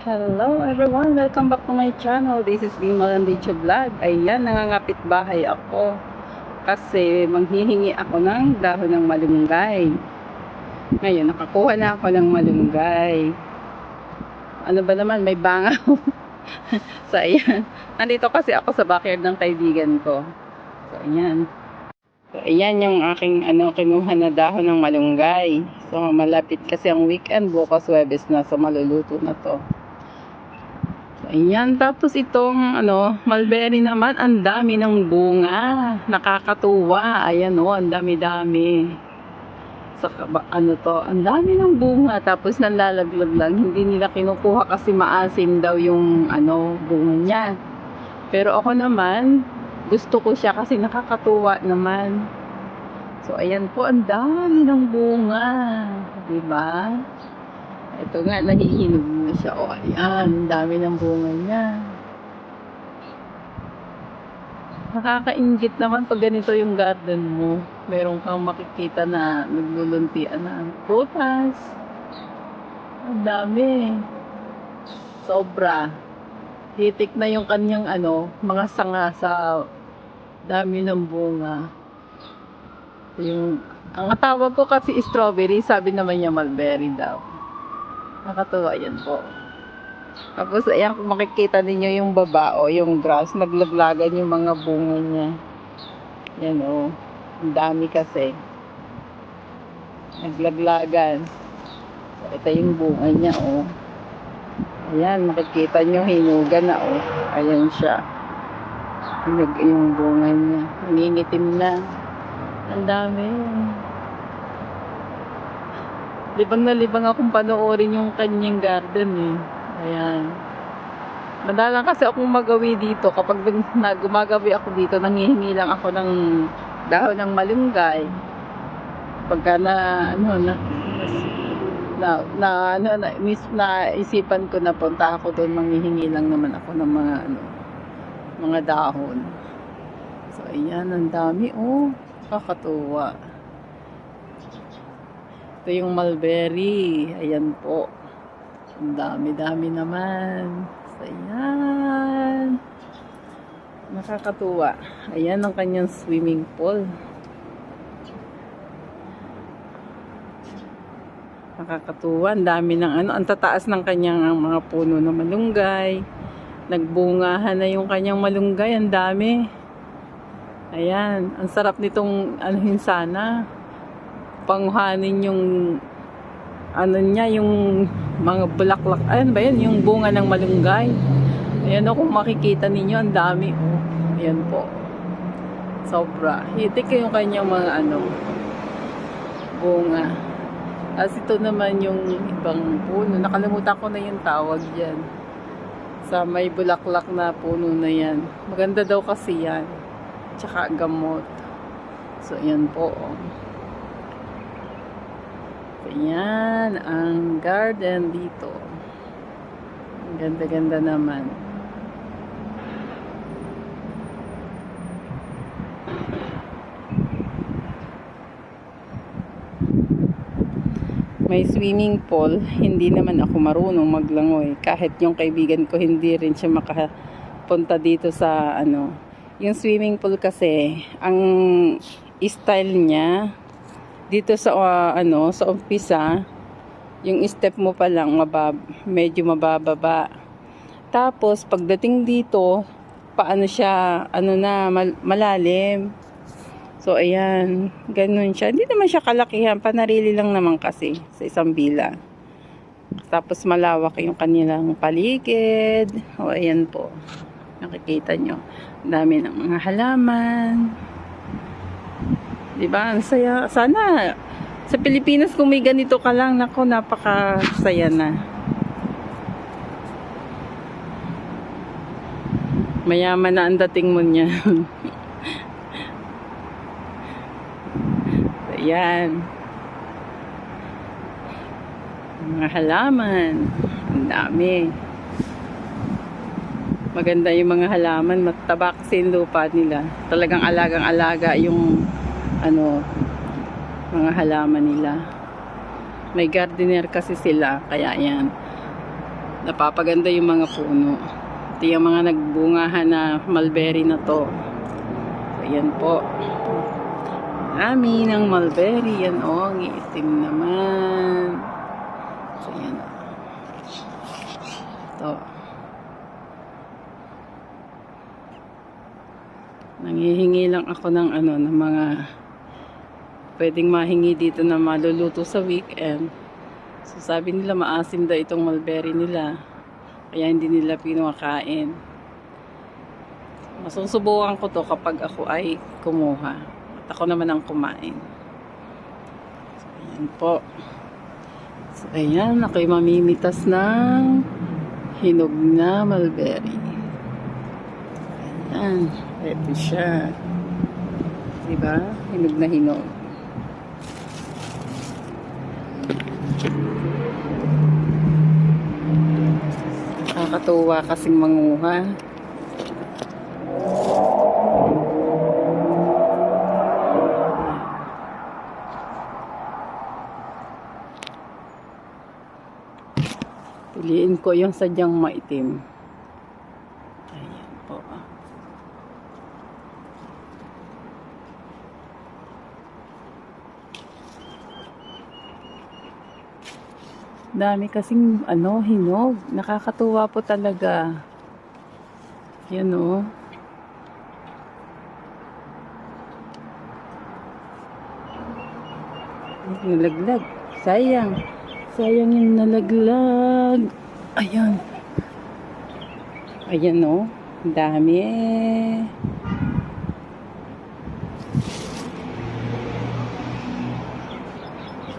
Hello everyone! Welcome back to my channel. This is Bing Malandicho Vlog. Ayan, nangangapit bahay ako. Kasi manghihingi ako ng dahon ng malunggay. Ngayon, nakakuha na ako ng malunggay. Ano ba naman, may bangaw. So, ayan. Nandito kasi ako sa backyard ng kaibigan ko. So, ayan. So, ayan yung aking kinuha na dahon ng malunggay. So, malapit kasi ang weekend. Bukas Huwebes na. So, maluluto na to. Ayan, tapos itong mulberry naman, ang dami ng bunga. Nakakatuwa. Ayan ang dami-dami. So, ang dami ng bunga. Tapos nalalaglag lang. Hindi nila kinukuha kasi maasim daw yung bunga niya. Pero ako naman, gusto ko siya kasi nakakatuwa naman. So, ayan po, ang dami ng bunga. Diba? Ito nga, nahihinog na siya. O, ayan, dami ng bunga niya. Nakakaingit naman pag ganito yung garden mo. Meron kang makikita na nagluluntian na prutas. Ang dami. Sobra. Hitik na yung kanyang mga sanga sa dami ng bunga. Ang tawag ko kasi strawberry, sabi naman niya mulberry daw. Nakatuwa yan po. Tapos ayan, kung makikita ninyo yung baba yung grass, naglaglagan yung mga bunga niya. Yan ang dami kasi. Naglaglagan. So, ito yung bunga niya Ayan, makikita nyo, hinugan na Ayan siya. Hinog yung bunga niya. Nangingitim na. Ang dami. Libang na libang akong panoorin yung kanyang garden Ayan. Madalang kasi akong magawi dito. Kapag gumagawi ako dito, nanghihingi lang ako ng dahon ng malunggay. Pagka naisipan ko na punta ako doon, manghihingi lang naman ako ng mga dahon. So, ayan, ang dami kakatuwa. Ito yung mulberry. Ayan po. Ang dami-dami naman. So, ayan. Nakakatuwa. Ayan ang kanyang swimming pool. Nakakatuwa. Ang dami ng ang tataas ng kanyang mga puno ng malunggay. Nagbungahan na yung kanyang malunggay. Ang dami. Ayan. Ang sarap nitong sana. Panghanin yung yung mga bulaklak. Ayan ba yan? Yung bunga ng malunggay. Ayan kung makikita ninyo, ang dami Ayan po. Sobra. Hitik yung kanyang mga bunga. As ito naman yung ibang puno. Nakalimutan ko na yung tawag dyan. Sa may bulaklak na puno na yan. Maganda daw kasi yan. Tsaka gamot. So, ayan po Ayan, ang garden dito. Ang ganda-ganda naman. May swimming pool. Hindi naman ako marunong maglangoy. Kahit yung kaibigan ko, hindi rin siya makapunta dito sa Yung swimming pool kasi, ang style niya, dito sa sa umpisa, yung step mo pa lang medyo mabababa. Tapos pagdating dito, paano siya malalim. So ayan, ganun siya. Hindi naman siya kalakihan, panarili lang naman kasi sa isang bila. Tapos malawak yung kanilang paligid. Ayan po. Nakikita nyo. Ang dami ng mga halaman. Diba? Ang saya. Sana sa Pilipinas kung may ganito ka lang, nako, napakasaya na. Mayaman na ang dating mo niya. Ayan. Mga halaman. Ang dami. Maganda yung mga halaman. Mataba kasi yung lupa nila. Talagang alagang-alaga yung mga halaman nila. May gardener kasi sila, kaya yan. Napapaganda yung mga puno. Ito yung mga nagbungahan na mulberry na to. So, yan po. Dami ng mulberry. Yan o, ang itim naman. So, yan o. Ito. Nanghihingi lang ako ng ng mga pwedeng mahingi dito na maluluto sa weekend. So, sabi nila maasim daw itong mulberry nila. Kaya hindi nila pinakain. Masusubukan ko to kapag ako ay kumuha. At ako naman ang kumain. So, ayan po. So, ayan. Ako'y mamimitas ng hinog na mulberry. Ayan. Ito siya. Diba? Hinog na hinog. Nakakatuwa kasing manguha. Piliin ko yung sadyang maitim. Ayan po. Dami kasing hinog. Nakakatuwa po talaga. Yan o. Nalaglag. Sayang. Sayang yung nalaglag. Ayan. Ayan o. Dami.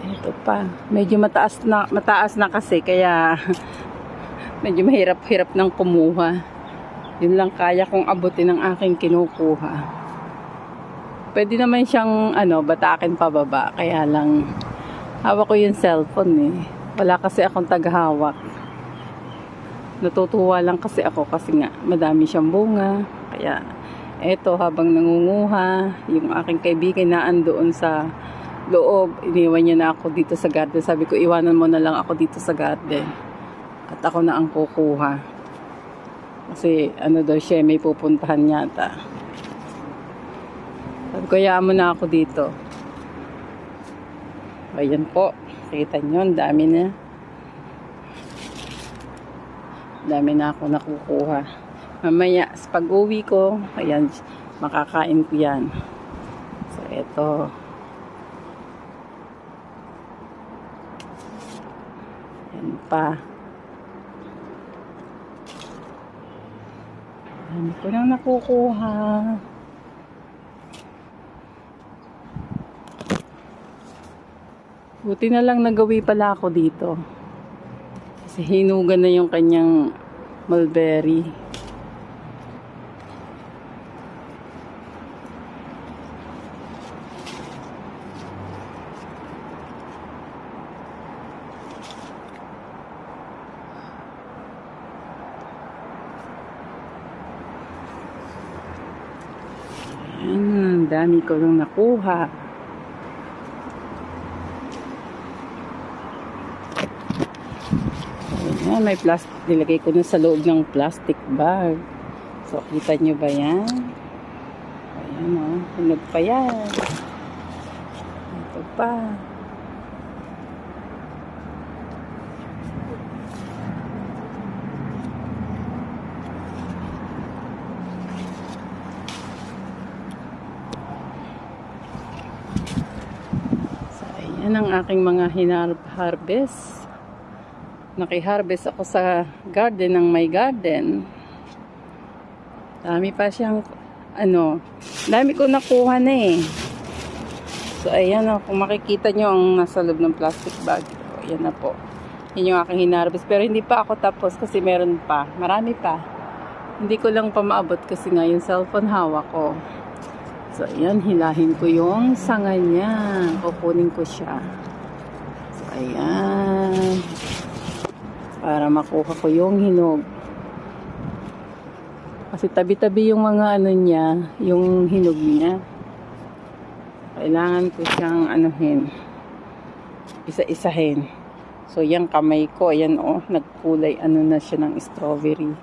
Ito pa. Medyo mataas na kasi kaya medyo mahirap-hirap ng kumuha. Yun lang kaya kong abutin ng aking kinukuha. Pwede naman siyang batakin pababa. Kaya lang hawak ko yung cellphone eh. Wala kasi akong taghawak. Natutuwa lang kasi ako kasi nga madami siyang bunga. Kaya eto habang nangunguha, yung aking kaibigan na andoon sa loob, iniwan niya na ako dito sa garden. Sabi ko, iwanan mo na lang ako dito sa garden. At ako na ang kukuha. Kasi daw siya, may pupuntahan yata. Sabi ko, hayaan mo na ako dito. Ayan po. Kita nyo, dami na. Dami na ako nakukuha. Mamaya, sa pag-uwi ko, ayan, makakain ko yan. So, eto. Ayan pa. Dami ko nang nakukuha. Buti na lang nagawi pala ako dito. Kasi hinugan na yung kanyang mulberry. Ayan, dami ko lang nakuha. Ayan, may plastic. Nilagay ko na sa loob ng plastic bag. So, kita nyo ba yan? Ayan o. Hinog pa yan. Ito pa. So, ayan ang aking mga hinarvest. Naki-harvest ako sa garden ng my garden. Dami pa siyang dami ko nakuha na eh. So ayan o, kung makikita nyo ang nasa loob ng plastic bag. Ayan na po. Yan yung aking hinarvest. Pero hindi pa ako tapos kasi meron pa. Marami pa. Hindi ko lang pa maabot kasi nga yung cellphone hawak ko. So ayan, hilahin ko yung sanga niya. Kukunin ko siya. So ayan. Para makuha ko yung hinog. Kasi tabi-tabi yung mga niya, yung hinog niya. Kailangan ko siyang isa-isahin. So, yung kamay ko, ayan oh, nagkulay ano na siya ng strawberry.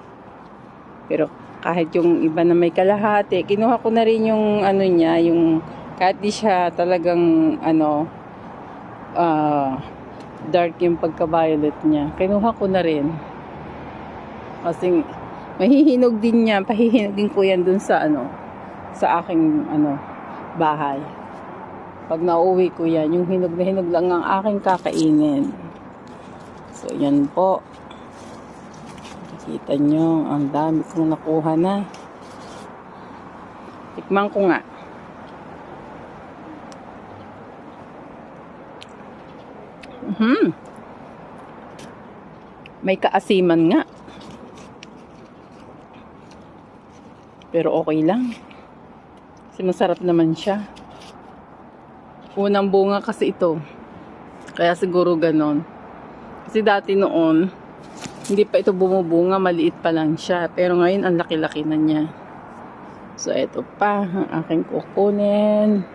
Pero kahit yung iba na may kalahati, kinuha ko na rin yung ano niya, yung kahit di siya talagang ano, dark yung pagka-violet niya. Kinuha ko na rin. Kasi mahihinog din niya, pahihinogin ko yan dun sa ano, sa aking ano, bahay. Pag nauwi ko yan, yung hinog na hinog lang ang aking kakainin. So, yan po. Kita nyo, ang dami kong nakuha na. Tikman ko nga. May kaasiman nga. Pero okay lang. Kasi masarap naman siya. Unang bunga kasi ito. Kaya siguro ganon. Kasi dati noon, hindi pa ito bumubunga, maliit pa lang siya. Pero ngayon, ang laki-laki na niya. So, ito pa, ang aking kukunin.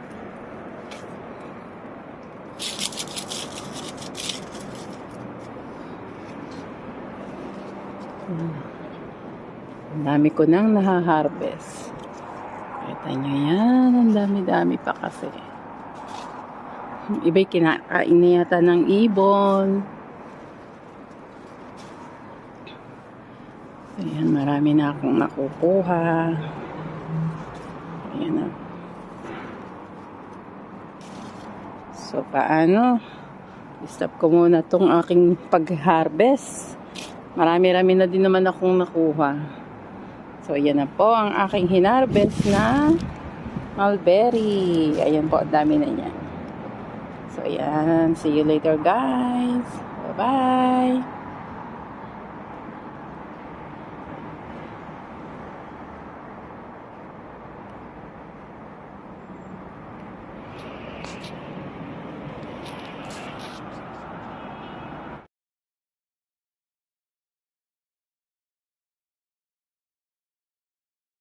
Ang dami ko nang nahaharvest. Kita nyo yan, ang dami-dami pa kasi. Iba'y kinakain na yata ng ibon. Ayan, marami na akong nakukuha. Ayan na. So, paano? I-stop ko muna itong aking pag-harvest. Marami-rami na din naman akong nakuha. So, ayan na po ang aking hinarvest na mulberry. Ayan po, ang dami na yan. So, ayan. See you later, guys. Bye-bye.